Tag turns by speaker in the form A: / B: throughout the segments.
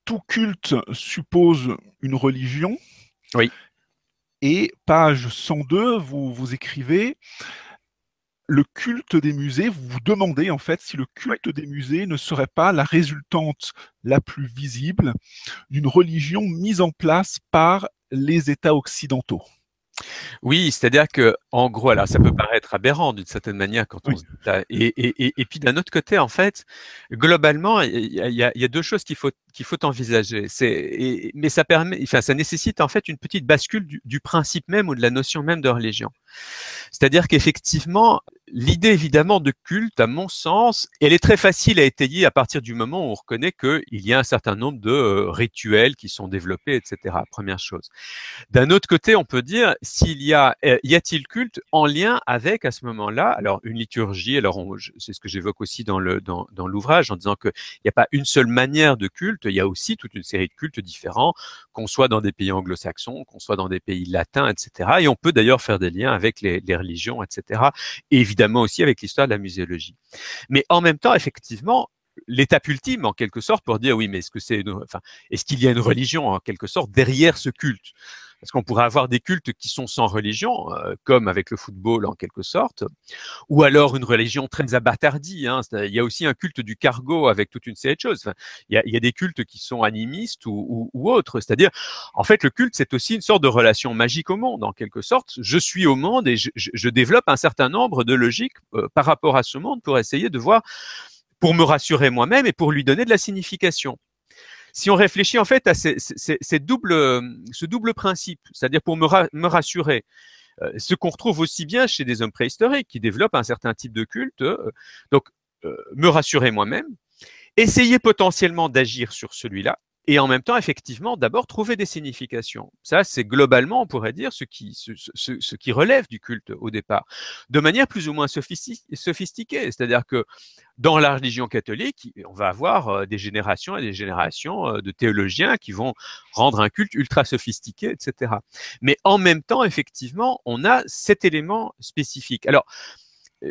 A: Tout culte suppose une religion.
B: Oui.
A: Et page 102, vous écrivez le culte des musées. Vous vous demandez en fait si le
B: Oui.
A: culte des musées ne serait pas la résultante la plus visible d'une religion mise en place par les États occidentaux.
B: Oui, c'est-à-dire que, en gros, alors ça peut paraître aberrant d'une certaine manière quand on
A: Oui.
B: se dit ça. Et puis d'un autre côté, en fait, globalement, il y a deux choses qu'il faut envisager. Mais ça permet, enfin, ça nécessite en fait une petite bascule du principe même ou de la notion même de religion. C'est-à-dire qu'effectivement, l'idée évidemment de culte, à mon sens, elle est très facile à étayer à partir du moment où on reconnaît qu'il y a un certain nombre de rituels qui sont développés, etc. Première chose. D'un autre côté, on peut dire y a-t-il culte en lien avec à ce moment-là, alors une liturgie, alors c'est ce que j'évoque aussi dans l'ouvrage en disant qu'il n'y a pas une seule manière de culte, il y a aussi toute une série de cultes différents, qu'on soit dans des pays anglo-saxons, qu'on soit dans des pays latins, etc. Et on peut d'ailleurs faire des liens avec les religions, etc. Et évidemment aussi avec l'histoire de la muséologie. Mais en même temps, effectivement, l'étape ultime, en quelque sorte, pour dire oui, mais est-ce qu'il y a une religion, en quelque sorte, derrière ce culte? Parce qu'on pourrait avoir des cultes qui sont sans religion, comme avec le football, en quelque sorte, ou alors une religion très abâtardie. Hein. Il y a aussi un culte du cargo avec toute une série de choses. Enfin, il y a des cultes qui sont animistes ou autres. C'est-à-dire, en fait, le culte, c'est aussi une sorte de relation magique au monde, en quelque sorte. Je suis au monde et je développe un certain nombre de logiques par rapport à ce monde pour essayer de voir, pour me rassurer moi-même et pour lui donner de la signification. Si on réfléchit en fait à ce double principe, c'est-à-dire pour me rassurer, ce qu'on retrouve aussi bien chez des hommes préhistoriques qui développent un certain type de culte, donc me rassurer moi-même, essayer potentiellement d'agir sur celui-là, et en même temps, effectivement, d'abord trouver des significations. Ça, c'est globalement, on pourrait dire, ce qui relève du culte au départ, de manière plus ou moins sophistiquée. C'est-à-dire que dans la religion catholique, on va avoir des générations et des générations de théologiens qui vont rendre un culte ultra sophistiqué, etc. Mais en même temps, effectivement, on a cet élément spécifique. Alors,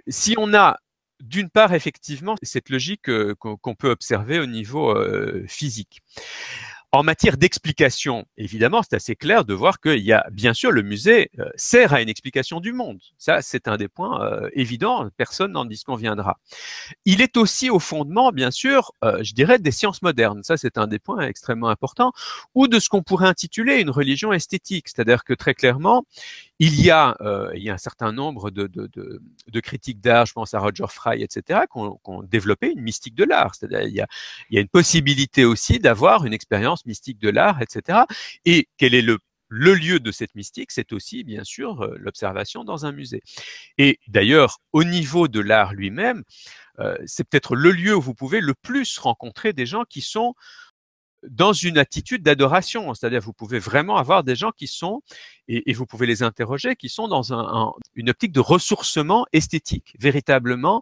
B: si on a d'une part, effectivement, cette logique qu'on peut observer au niveau physique. En matière d'explication, évidemment, c'est assez clair de voir qu'il y a, bien sûr, le musée sert à une explication du monde. Ça, c'est un des points évidents, personne n'en disconviendra. Il est aussi au fondement, bien sûr, je dirais, des sciences modernes. Ça, c'est un des points extrêmement importants, ou de ce qu'on pourrait intituler une religion esthétique. C'est-à-dire que très clairement, il y a un certain nombre de critiques d'art, je pense à Roger Fry, etc., qui ont développé une mystique de l'art. C'est-à-dire il y a une possibilité aussi d'avoir une expérience mystique de l'art, etc. Et quel est le lieu de cette mystique? C'est aussi, bien sûr, l'observation dans un musée. Et d'ailleurs, au niveau de l'art lui-même, c'est peut-être le lieu où vous pouvez le plus rencontrer des gens qui sont dans une attitude d'adoration. C'est-à-dire, vous pouvez vraiment avoir des gens qui sont, et vous pouvez les interroger, qui sont dans une optique de ressourcement esthétique, véritablement.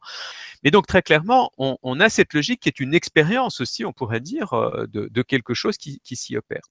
B: Mais donc, très clairement, on a cette logique qui est une expérience aussi, on pourrait dire, de quelque chose qui s'y opère.